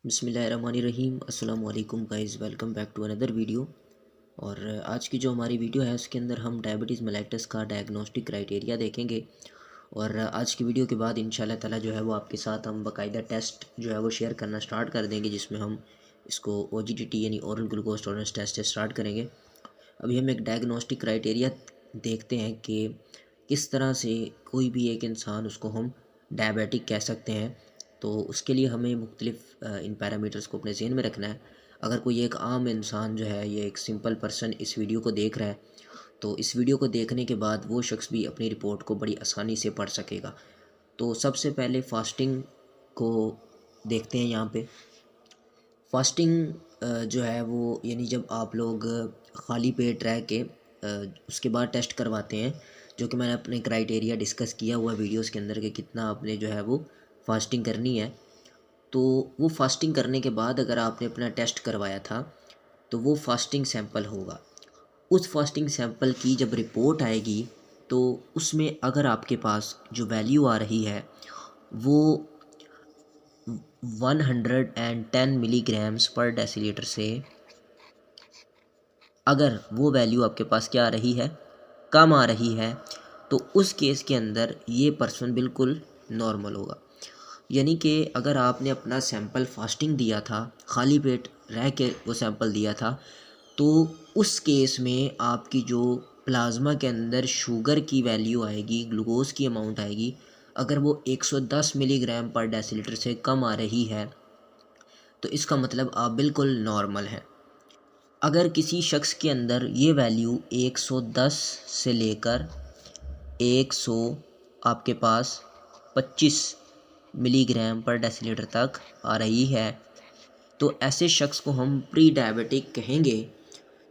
बिस्मिल्लाहिर्रहमानिर्रहीम अस्सलाम वालेकुम guys, welcome back to another video. और आज की जो हमारी वीडियो है उसके अंदर हम डायबिटीज़ मेलाइटस का डायग्नोस्टिक क्राइटेरिया देखेंगे। और आज की वीडियो के बाद इंशाल्लाह ताला जो है वो आपके साथ हम बाकायदा टेस्ट जो है वो शेयर करना स्टार्ट कर देंगे, जिसमें हम इसको OGTT यानी ओरल ग्लूकोज टॉलरेंस टेस्ट से स्टार्ट करेंगे। अभी हम एक डायग्नोस्टिक क्राइटेरिया देखते हैं कि किस तरह से कोई भी एक इंसान उसको हम डायबिटिक कह सकते हैं। तो उसके लिए हमें मुख्तलिफ इन पैरामीटर्स को अपने ज़हन में रखना है। अगर कोई एक आम इंसान जो है, ये एक सिंपल पर्सन इस वीडियो को देख रहा है, तो इस वीडियो को देखने के बाद वो शख्स भी अपनी रिपोर्ट को बड़ी आसानी से पढ़ सकेगा। तो सबसे पहले फ़ास्टिंग को देखते हैं यहाँ पे। फ़ास्टिंग जो है वो यानी जब आप लोग ख़ाली पेट रह के उसके बाद टेस्ट करवाते हैं, जो कि मैंने अपने क्राइटेरिया डिस्कस किया हुआ वीडियोस के अंदर कि कितना आपने जो है वो फ़ास्टिंग करनी है। तो वो फ़ास्टिंग करने के बाद अगर आपने अपना टेस्ट करवाया था तो वो फ़ास्टिंग सैंपल होगा। उस फ़ास्टिंग सैंपल की जब रिपोर्ट आएगी तो उसमें अगर आपके पास जो वैल्यू आ रही है वो 110 मिलीग्राम्स पर डेसीलीटर से अगर वो वैल्यू आपके पास क्या आ रही है, कम आ रही है, तो उस केस के अंदर ये पर्सन बिल्कुल नॉर्मल होगा। यानी कि अगर आपने अपना सैंपल फ़ास्टिंग दिया था, खाली पेट रह के वो सैंपल दिया था, तो उस केस में आपकी जो प्लाज्मा के अंदर शुगर की वैल्यू आएगी, ग्लूकोज़ की अमाउंट आएगी, अगर वो 110 मिलीग्राम पर डेसीलीटर से कम आ रही है तो इसका मतलब आप बिल्कुल नॉर्मल हैं। अगर किसी शख्स के अंदर ये वैल्यू 110 से लेकर 100 आपके पास 25 मिलीग्राम पर डेसीलीटर तक आ रही है, तो ऐसे शख्स को हम प्री डायबिटिक कहेंगे।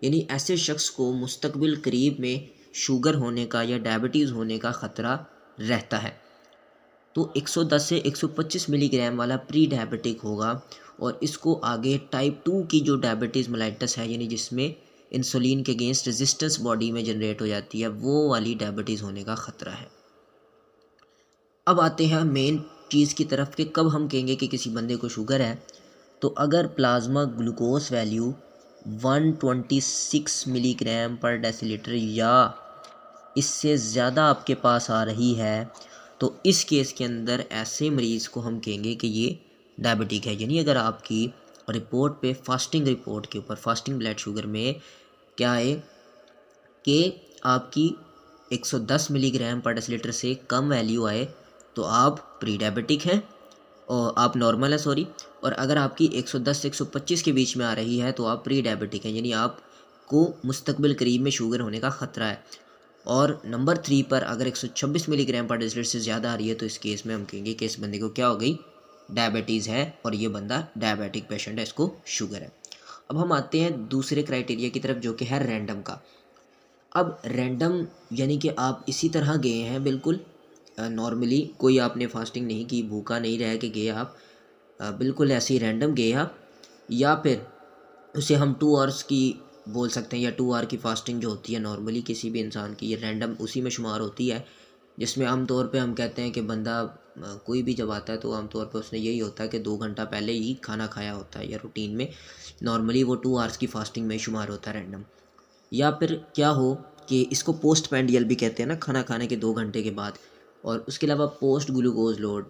यानी ऐसे शख्स को मुस्तकबिल करीब में शुगर होने का या डायबिटीज़ होने का ख़तरा रहता है। तो 110 से 125 मिलीग्राम वाला प्री डायबिटिक होगा। और इसको आगे टाइप 2 की जो डायबिटीज़ मेलाइटस है, यानी जिसमें इंसुलिन के अगेंस्ट रेजिस्टेंस बॉडी में जनरेट हो जाती है, वो वाली डायबिटीज़ होने का ख़तरा है। अब आते हैं मेन चीज़ की तरफ कि कब हम कहेंगे कि किसी बंदे को शुगर है। तो अगर प्लाज्मा ग्लूकोज वैल्यू 126 मिलीग्राम पर डेसीलीटर या इससे ज़्यादा आपके पास आ रही है, तो इस केस के अंदर ऐसे मरीज़ को हम कहेंगे कि ये डायबिटिक है। यानी अगर आपकी रिपोर्ट पे फास्टिंग रिपोर्ट के ऊपर फास्टिंग ब्लड शुगर में क्या है कि आपकी 110 मिलीग्राम पर डेसीलीटर से कम वैल्यू आए, तो आप प्री डायबिटिक हैं और आप नॉर्मल है, सॉरी। और अगर आपकी 110 से 125 के बीच में आ रही है तो आप प्री डायबिटिक हैं, यानी आपको मुस्तकबिल करीब में शुगर होने का ख़तरा है। और नंबर 3 पर अगर 126 मिलीग्राम पर डेसीलीटर से ज़्यादा आ रही है, तो इस केस में हम कहेंगे कि इस बंदे को क्या हो गई, डायबिटीज़ है और ये बंदा डायबिटिक पेशेंट है, इसको शुगर है। अब हम आते हैं दूसरे क्राइटेरिया की तरफ, जो कि है रैंडम का। अब रैंडम यानी कि आप इसी तरह गए हैं बिल्कुल नॉर्मली, कोई आपने फास्टिंग नहीं की, भूखा नहीं रह के गए आप, बिल्कुल ऐसे ही रैंडम गए आप। या फिर उसे हम 2 आवर्स की बोल सकते हैं, या 2 आवर की फास्टिंग जो होती है नॉर्मली किसी भी इंसान की, ये रैंडम उसी में शुमार होती है, जिसमें आम तौर पे हम कहते हैं कि बंदा कोई भी जब आता है तो आम तौर पे उसने यही होता है कि 2 घंटा पहले ही खाना खाया होता है, या रूटीन में नॉर्मली वो 2 आवर्स की फास्टिंग में शुमार होता है रैंडम। या फिर क्या हो कि इसको पोस्ट पैंडियल भी कहते हैं ना, खाना खाने के 2 घंटे के बाद। और उसके अलावा पोस्ट ग्लूकोज लोड,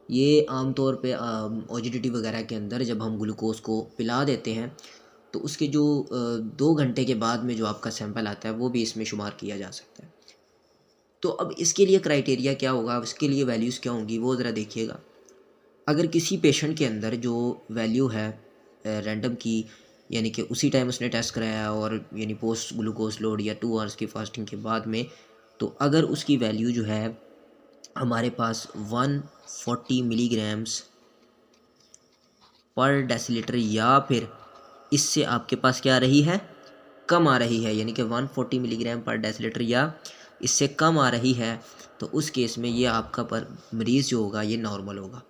ये आमतौर पे OGTT वगैरह के अंदर जब हम ग्लूकोज को पिला देते हैं तो उसके जो 2 घंटे के बाद में जो आपका सैंपल आता है वो भी इसमें शुमार किया जा सकता है। तो अब इसके लिए क्राइटेरिया क्या होगा, अब इसके लिए वैल्यूज़ क्या होंगी वो ज़रा देखिएगा। अगर किसी पेशेंट के अंदर जो वैल्यू है रैंडम की, यानी कि उसी टाइम उसने टेस्ट कराया और यानी पोस्ट ग्लूकोज लोड या 2 आवर्स की फास्टिंग के बाद में, तो अगर उसकी वैल्यू जो है हमारे पास 140 मिलीग्राम्स पर डेसीलीटर या फिर इससे आपके पास क्या आ रही है, कम आ रही है, यानी कि 140 मिलीग्राम पर डेसीलीटर या इससे कम आ रही है, तो उस केस में ये आपका पर मरीज़ जो होगा ये नॉर्मल होगा।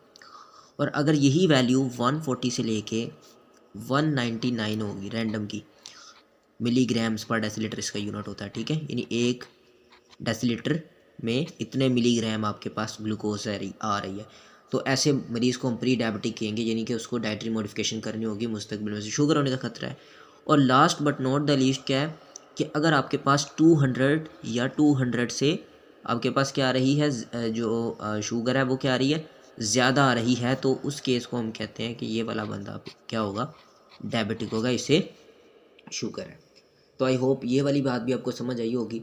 और अगर यही वैल्यू 140 से लेके 199 होगी रैंडम की, मिलीग्राम्स पर डेसीलीटर इसका यूनिट होता है, ठीक है, यानी 1 डेसीलीटर में इतने मिलीग्राम आपके पास ग्लूकोज आ रही है, तो ऐसे मरीज़ को हम प्री डायबिटिक कहेंगे, यानी कि उसको डाइटरी मॉडिफिकेशन करनी होगी, मुस्तकबिल में से शुगर होने का खतरा है। और last but not the least क्या है कि अगर आपके पास 200 या 200 से आपके पास क्या आ रही है, जो शुगर है वो क्या आ रही है, ज़्यादा आ रही है, तो उस केस को हम कहते हैं कि ये वाला बंदा क्या होगा, डायबिटिक होगा, इसे शुगर है। तो आई होप ये वाली बात भी आपको समझ आई होगी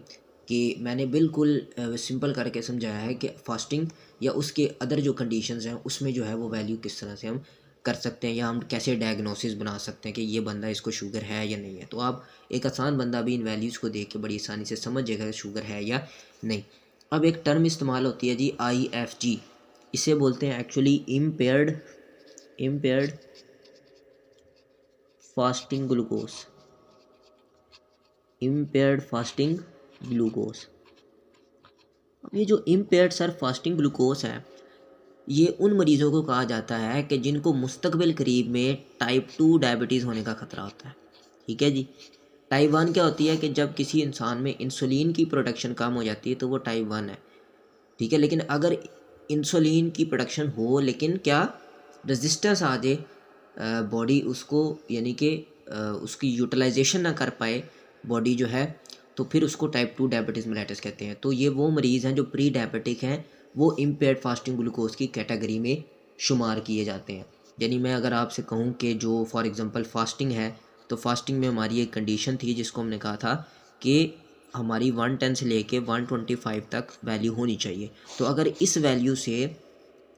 कि मैंने बिल्कुल सिंपल करके समझाया है कि फास्टिंग या उसके अदर जो कंडीशंस हैं उसमें जो है वो वैल्यू किस तरह से हम कर सकते हैं, या हम कैसे डायग्नोसिस बना सकते हैं कि ये बंदा, इसको शुगर है या नहीं है। तो आप एक आसान बंदा भी इन वैल्यूज़ को देख के बड़ी आसानी से समझ जाएगा कि शुगर है या नहीं। अब एक टर्म इस्तेमाल होती है जी, IFG, इसे बोलते हैं actually impaired fasting glucose, impaired fasting glucose. अब ये जो इम्पेयर्ड सर फास्टिंग ग्लूकोज है, ये उन मरीज़ों को कहा जाता है कि जिनको मुस्तकबिल करीब में टाइप 2 डायबिटीज़ होने का ख़तरा होता है। ठीक है जी। टाइप 1 क्या होती है कि जब किसी इंसान में इंसुलिन की प्रोडक्शन कम हो जाती है तो वो टाइप 1 है। ठीक है, लेकिन अगर इंसुलिन की प्रोडक्शन हो लेकिन क्या रेजिस्टेंस आ जाए, बॉडी उसको यानी कि उसकी यूटिलाइजेशन ना कर पाए बॉडी जो है, तो फिर उसको टाइप 2 डायबिटीज़ मेलिटस कहते हैं। तो ये वो मरीज़ हैं जो प्री डायबिटिक हैं, वो इम्पेयर्ड फास्टिंग ग्लूकोज की कैटेगरी में शुमार किए जाते हैं। यानी मैं अगर आपसे कहूँ कि जो फॉर एग्ज़ाम्पल फास्टिंग है, तो फास्टिंग में हमारी एक कंडीशन थी जिसको हमने कहा था कि हमारी 110 से लेके 125 तक वैल्यू होनी चाहिए। तो अगर इस वैल्यू से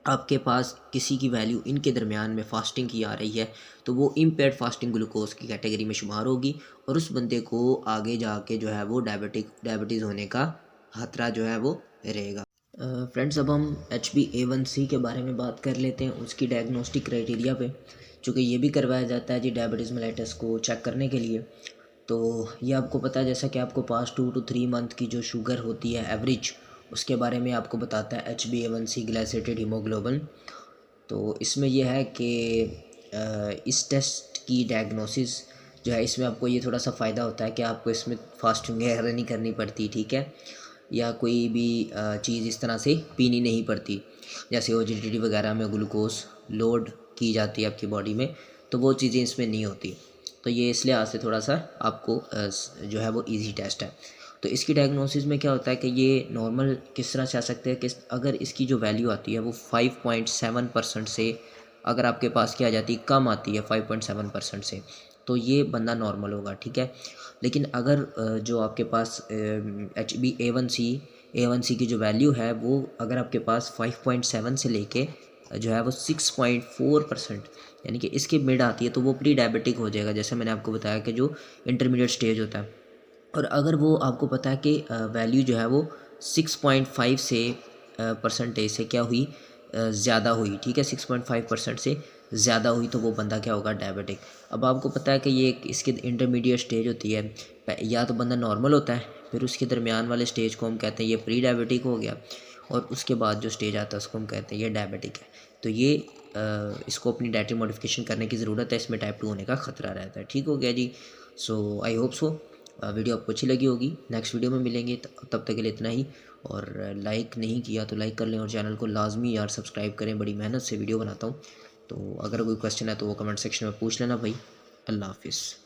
आपके पास किसी की वैल्यू इनके दरमियान में फास्टिंग की आ रही है, तो वो इम्पेयर्ड फास्टिंग ग्लूकोज की कैटेगरी में शुमार होगी, और उस बंदे को आगे जाके जो है वो डायबिटीज़ होने का खतरा जो है वो रहेगा। फ्रेंड्स, अब हम HbA1c के बारे में बात कर लेते हैं, उसकी डायग्नोस्टिक क्राइटेरिया पे, चूँकि ये भी करवाया जाता है जी डायबिटीज़ मेलिटस को चेक करने के लिए। तो ये आपको पता है, जैसा कि आपको पास 2 to 3 मंथ की जो शुगर होती है एवरेज, उसके बारे में आपको बताता है HbA1c ग्लाइसेटेड हीमोग्लोबिन। तो इसमें यह है कि इस टेस्ट की डायग्नोसिस जो है, इसमें आपको ये थोड़ा सा फ़ायदा होता है कि आपको इसमें फास्टिंग वगैरह नहीं करनी पड़ती, ठीक है, या कोई भी चीज़ इस तरह से पीनी नहीं पड़ती, जैसे OGTT वगैरह में ग्लूकोज लोड की जाती है आपकी बॉडी में, तो वो चीज़ें इसमें नहीं होती। तो ये इस लिहाज से थोड़ा सा आपको जो है वो इजी टेस्ट है। तो इसकी डायग्नोसिस में क्या होता है कि ये नॉर्मल किस तरह से आ सकते हैं कि अगर इसकी जो वैल्यू आती है वो 5.7% से, अगर आपके पास क्या आ जाती है, कम आती है 5.7% से, तो ये बंदा नॉर्मल होगा, ठीक है। लेकिन अगर जो आपके पास HbA1c की जो वैल्यू है वो अगर आपके पास 5.7 से लेके जो है वो 6.4%, यानी कि इसके मिड आती है, तो वो प्री डायबिटिक हो जाएगा, जैसे मैंने आपको बताया कि जो इंटरमीडिएट स्टेज होता है। और अगर वो आपको पता है कि वैल्यू जो है वो 6.5 से परसेंटेज से क्या हुई, ज़्यादा हुई, ठीक है, 6.5% से ज़्यादा हुई, तो वो बंदा क्या होगा, डायबिटिक। अब आपको पता है कि ये इसकी इंटरमीडिएट स्टेज होती है, या तो बंदा नॉर्मल होता है, फिर उसके दरमियान वाले स्टेज को हम कहते हैं ये प्री डायबिटिक हो गया, और उसके बाद जो स्टेज आता है उसको हम कहते हैं ये डायबिटिक है। तो ये इसको अपनी डाइटरी मॉडिफिकेशन करने की ज़रूरत है, इसमें टाइप 2 होने का ख़तरा रहता है। ठीक हो गया जी। सो आई होप सो वीडियो आपको अच्छी लगी होगी। नेक्स्ट वीडियो में मिलेंगे, तब तक के लिए इतना ही। और लाइक नहीं किया तो लाइक कर लें, और चैनल को लाजमी यार सब्सक्राइब करें, बड़ी मेहनत से वीडियो बनाता हूँ। तो अगर कोई क्वेश्चन है तो वो कमेंट सेक्शन में पूछ लेना भाई। अल्लाह हाफिज़।